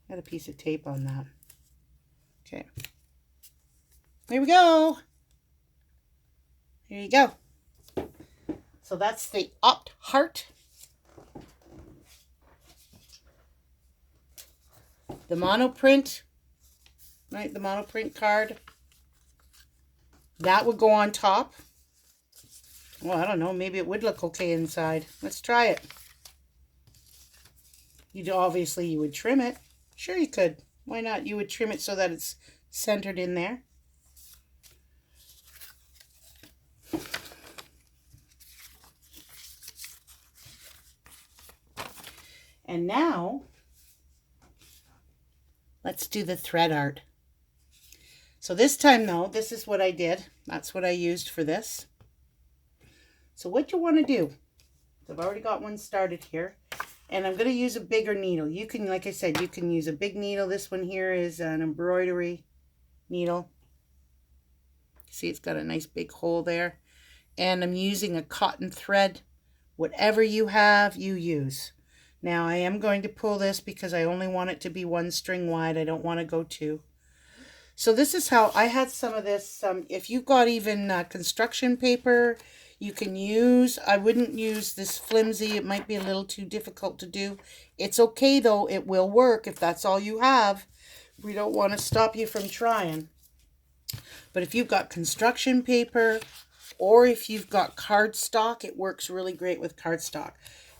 Speaker 1: I got a piece of tape on that. Okay. There we go. There you go. So that's the HeART. The monoprint, right? The monoprint card. That would go on top. Well, I don't know. Maybe it would look okay inside. Let's try it. Obviously you would trim it. Sure you could. Why not? You would trim it so that it's centered in there. And now, let's do the thread art. So this time though, this is what I did. That's what I used for this. So what you want to do, I've already got one started here. And I'm going to use a bigger needle. You can, like I said, you can use a big needle. This one here is an embroidery needle. See, it's got a nice big hole there. And I'm using a cotton thread. Whatever you have, you use. Now, I am going to pull this because I only want it to be one string wide. I don't want to go two. So this is how I had some of this. If you've got even construction paper, you can use. I wouldn't use this flimsy. It might be a little too difficult to do. It's okay though. It will work if that's all you have. We don't want to stop you from trying. But if you've got construction paper or if you've got cardstock, it works really great with cardstock.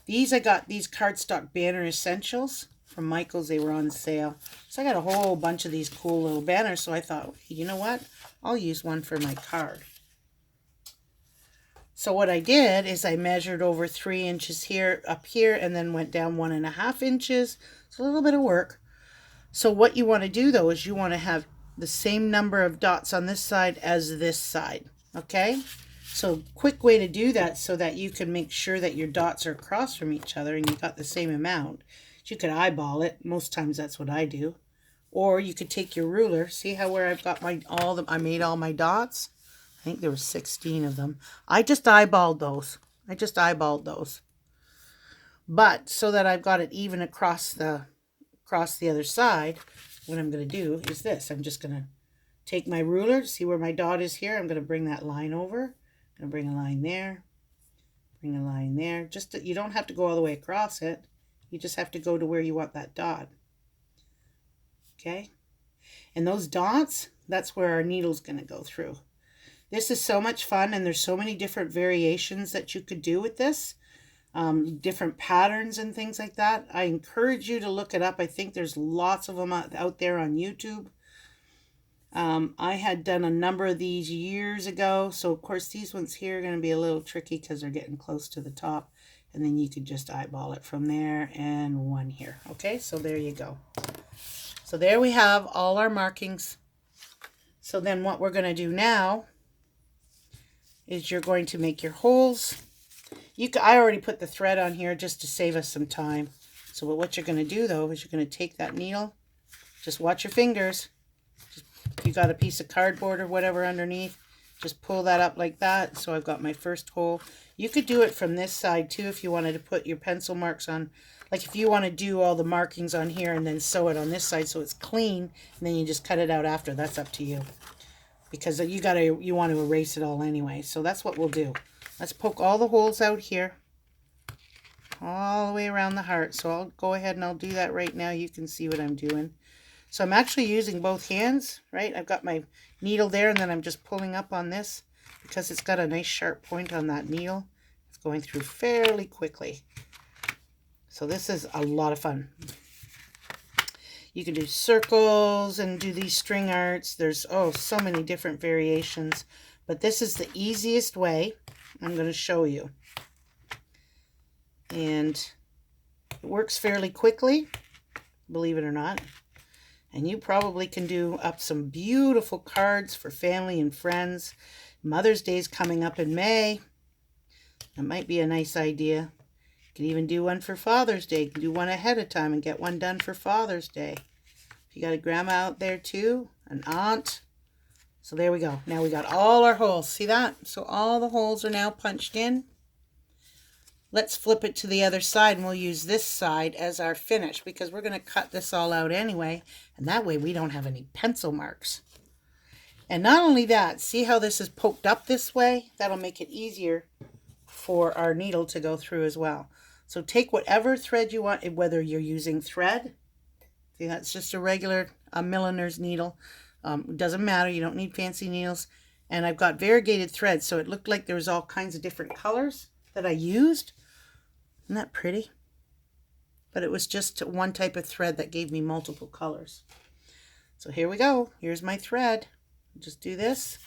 Speaker 1: I got these cardstock banner essentials from Michael's. They were on sale. So I got a whole bunch of these cool little banners. So I thought, you know what? I'll use one for my card. So what I did is I measured over 3 inches here, up here, and then went down 1.5 inches. It's a little bit of work. So what you want to do though is you want to have the same number of dots on this side as this side. Okay? So quick way to do that so that you can make sure that your dots are across from each other and you got the same amount. You could eyeball it. Most times that's what I do. Or you could take your ruler. See how where I've got I made all my dots? I think there were 16 of them. I just eyeballed those. But so that I've got it even across the other side, what I'm going to do is this. I'm just going to take my ruler, see where my dot is here. I'm going to bring that line over. I'm going to bring a line there. Bring a line there. You don't have to go all the way across it. You just have to go to where you want that dot. Okay? And those dots, that's where our needle's going to go through. This is so much fun, and there's so many different variations that you could do with this. Different patterns and things like that. I encourage you to look it up. I think there's lots of them out there on YouTube. I had done a number of these years ago. So, of course, these ones here are going to be a little tricky because they're getting close to the top. And then you could just eyeball it from there and one here. Okay, so there you go. So there we have all our markings. So then what we're going to do now is you're going to make your holes. I already put the thread on here just to save us some time. So what you're going to do though is you're going to take that needle. Just watch your fingers. If you got a piece of cardboard or whatever underneath, just pull that up like that. So I've got my first hole. You could do it from this side too if you wanted to put your pencil marks on. Like if you want to do all the markings on here and then sew it on this side so it's clean, and then you just cut it out after. That's up to you. Because you want to erase it all anyway. So that's what we'll do. Let's poke all the holes out here. All the way around the heart. So I'll go ahead and I'll do that right now. You can see what I'm doing. So I'm actually using both hands, right? I've got my needle there and then I'm just pulling up on this because it's got a nice sharp point on that needle. It's going through fairly quickly. So this is a lot of fun. You can do circles and do these string arts. There's, so many different variations. But this is the easiest way I'm going to show you. And it works fairly quickly, believe it or not. And you probably can do up some beautiful cards for family and friends. Mother's Day is coming up in May. That might be a nice idea. You can even do one for Father's Day. You can do one ahead of time and get one done for Father's Day. If you got a grandma out there too, an aunt. So there we go. Now we got all our holes. See that? So all the holes are now punched in. Let's flip it to the other side, and we'll use this side as our finish because we're going to cut this all out anyway, and that way we don't have any pencil marks. And not only that, see how this is poked up this way? That'll make it easier for our needle to go through as well. So take whatever thread you want, whether you're using thread. See, that's just a regular milliner's needle. It doesn't matter. You don't need fancy needles. And I've got variegated thread, so it looked like there was all kinds of different colors that I used. Isn't that pretty? But it was just one type of thread that gave me multiple colors. So here we go. Here's my thread. Just do this.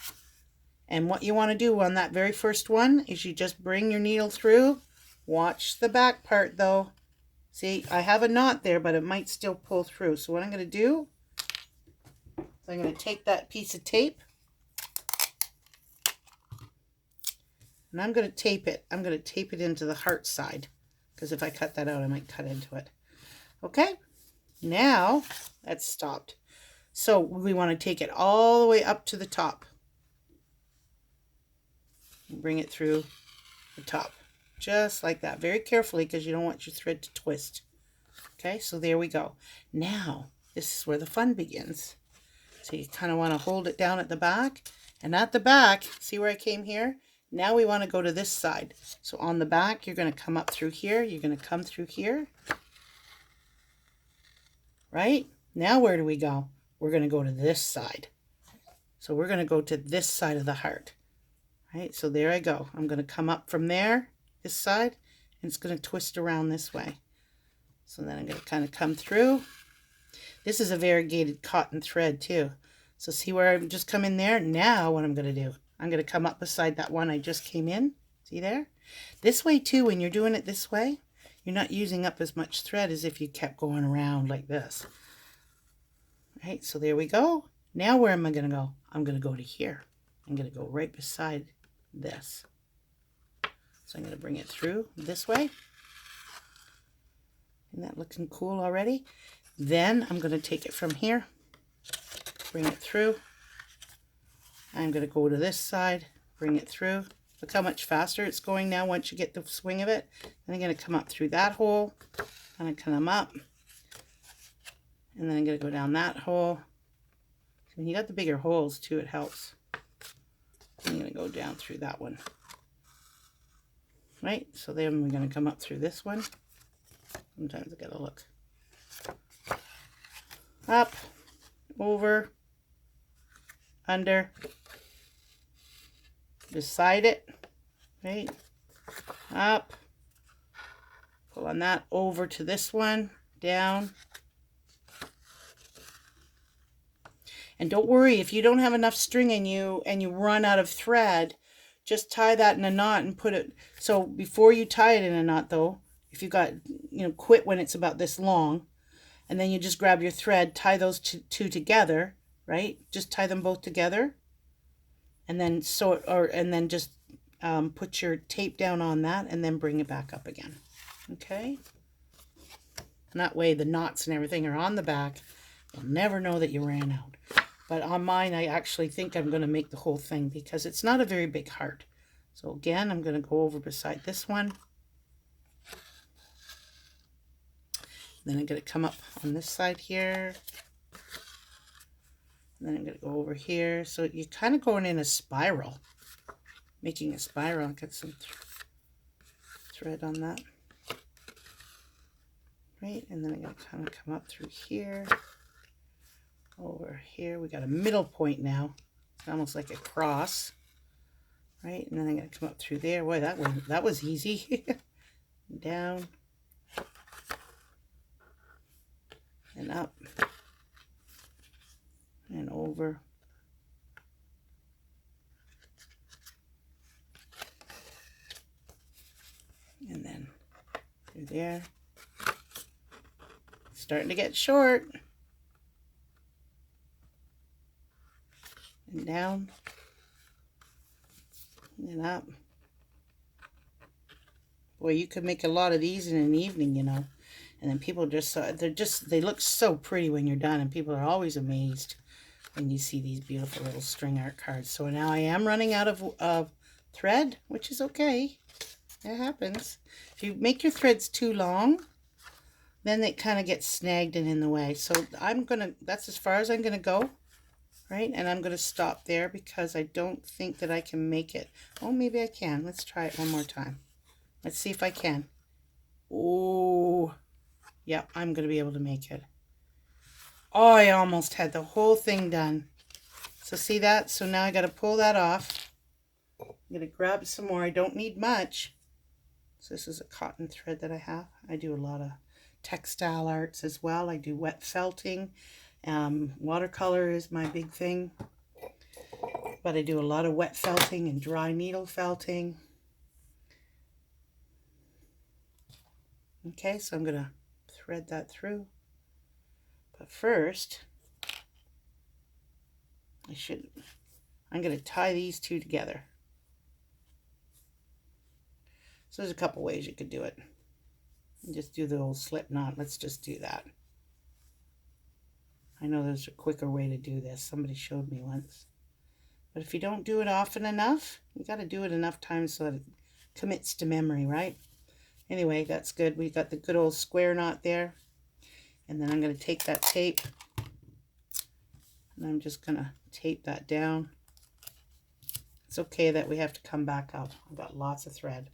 Speaker 1: And what you want to do on that very first one is you just bring your needle through. Watch the back part though. See, I have a knot there, but it might still pull through. So what I'm going to do is I'm going to take that piece of tape and I'm going to tape it. I'm going to tape it into the heart side because if I cut that out, I might cut into it. Okay, now that's stopped. So we want to take it all the way up to the top. Bring it through the top, just like that, very carefully because you don't want your thread to twist. Okay, so there we go. Now, this is where the fun begins. So you kind of want to hold it down at the back, and at the back, see where I came here? Now we want to go to this side. So on the back, you're going to come up through here, you're going to come through here. Right? Now where do we go? We're going to go to this side. So we're going to go to this side of the heart. Right, so there I go. I'm going to come up from there, this side, and it's going to twist around this way. So then I'm going to kind of come through. This is a variegated cotton thread too. So see where I've just come in there? Now what I'm going to do, I'm going to come up beside that one I just came in. See there? This way too, when you're doing it this way, you're not using up as much thread as if you kept going around like this. Right, so there we go. Now where am I going to go? I'm going to go to here. I'm going to go right beside this. So I'm going to bring it through this way. Isn't that looking cool already? Then I'm going to take it from here, bring it through. I'm going to go to this side, bring it through. Look how much faster it's going now once you get the swing of it. Then I'm going to come up through that hole, and I come up, and then I'm going to go down that hole. When you got the bigger holes too, it helps. I'm going to go down through that one. Right, so then we're going to come up through this one. Sometimes I got to look. Up, over, under, beside it, right, up, pull on that, over to this one, down. And don't worry if you don't have enough string in you and you run out of thread, just tie that in a knot and put it. So before you tie it in a knot though, if you got, quit when it's about this long, and then you just grab your thread, tie those two together, right? Just tie them both together, and then and then just put your tape down on that, and then bring it back up again. Okay. And that way the knots and everything are on the back. You'll never know that you ran out. But on mine, I actually think I'm going to make the whole thing because it's not a very big heart. So again, I'm going to go over beside this one. Then I'm going to come up on this side here. And then I'm going to go over here. So you're kind of going in a spiral. Making a spiral. I'll get some thread on that. Right, and then I'm going to kind of come up through here. Over here, we got a middle point now. It's almost like a cross. Right, and then I'm going to come up through there. Boy, that was easy. Down. And up. And over. And then through there. Starting to get short. And down. And up. Boy, you could make a lot of these in an evening, you know. And then people just, they look so pretty when you're done. And people are always amazed when you see these beautiful little string art cards. So now I am running out of thread, which is okay. It happens. If you make your threads too long, then it kind of gets snagged and in the way. So that's as far as I'm gonna go, right? And I'm gonna stop there because I don't think that I can make it. Oh, maybe I can. Let's try it one more time. Let's see if I can. Oh, yeah, I'm gonna be able to make it. Oh, I almost had the whole thing done. So see that? So now I gotta pull that off. I'm gonna grab some more. I don't need much. So this is a cotton thread that I have. I do a lot of textile arts as well. I do wet felting. Watercolor is my big thing. But I do a lot of wet felting and dry needle felting. Okay, so I'm going to thread that through. But first, I'm going to tie these two together. So there's a couple ways you could do it. Just do the old slip knot. Let's just do that. I know there's a quicker way to do this. Somebody showed me once. But if you don't do it often enough, you got to do it enough times so that it commits to memory, right? Anyway, that's good. We got the good old square knot there. And then I'm going to take that tape and I'm just going to tape that down. It's okay that we have to come back up. I've got lots of thread.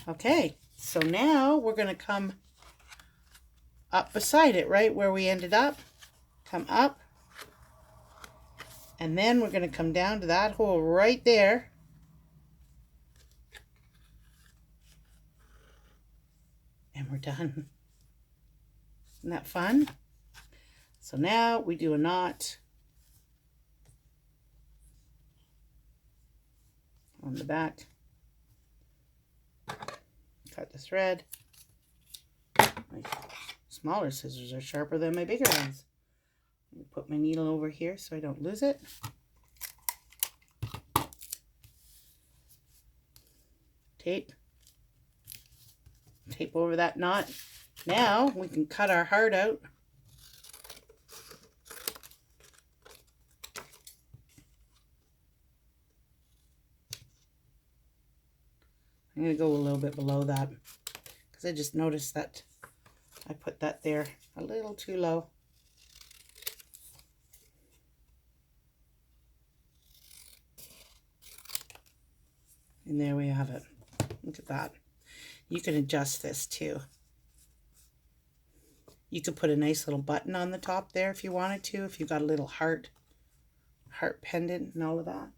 Speaker 1: Okay, so now we're going to come up beside it, right where we ended up. Come up. And then we're going to come down to that hole right there. And we're done. Isn't that fun? So now we do a knot on the back. Cut the thread. My smaller scissors are sharper than my bigger ones. Put my needle over here so I don't lose it. Tape. Tape over that knot. Now we can cut our heart out. I'm going to go a little bit below that because I just noticed that I put that there a little too low. And there we have it. Look at that. You can adjust this too. You could put a nice little button on the top there if you wanted to, if you got a little heart pendant and all of that.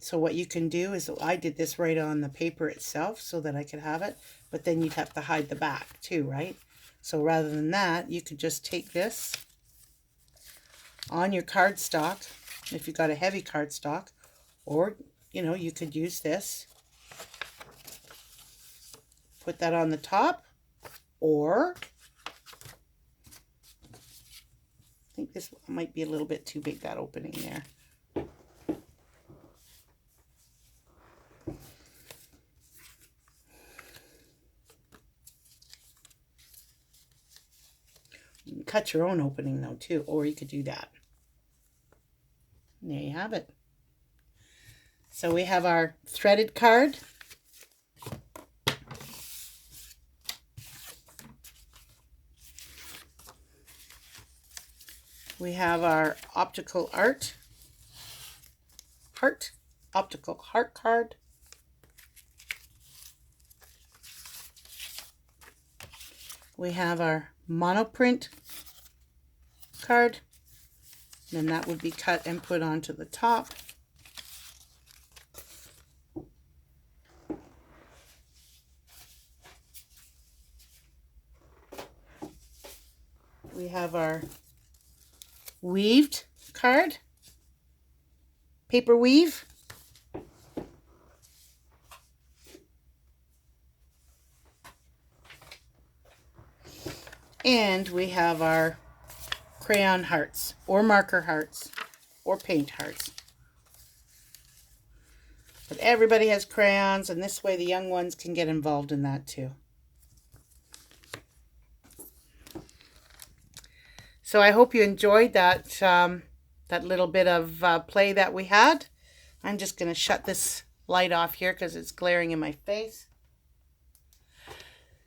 Speaker 1: So what you can do is, I did this right on the paper itself so that I could have it, but then you'd have to hide the back too, right? So rather than that, you could just take this on your cardstock, if you've got a heavy cardstock, or, you know, you could use this. Put that on the top, or I think this might be a little bit too big, that opening there. You can cut your own opening though too, or you could do that. And there you have it. So we have our threaded card. We have our optical optical heart card. We have our monoprint card. Then that would be cut and put onto the top. We have our weaved card, paper weave. And we have our crayon hearts, or marker hearts, or paint hearts. But everybody has crayons, and this way the young ones can get involved in that too. So I hope you enjoyed that that little bit of play that we had. I'm just going to shut this light off here because it's glaring in my face.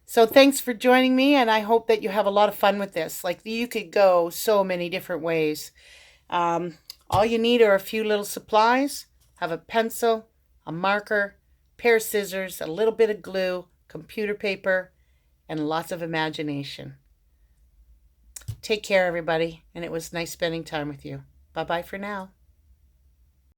Speaker 1: So thanks for joining me, and I hope that you have a lot of fun with this. Like, you could go so many different ways. All you need are a few little supplies. Have a pencil, a marker, pair of scissors, a little bit of glue, computer paper, and lots of imagination. Take care, everybody, and it was nice spending time with you. Bye-bye for now.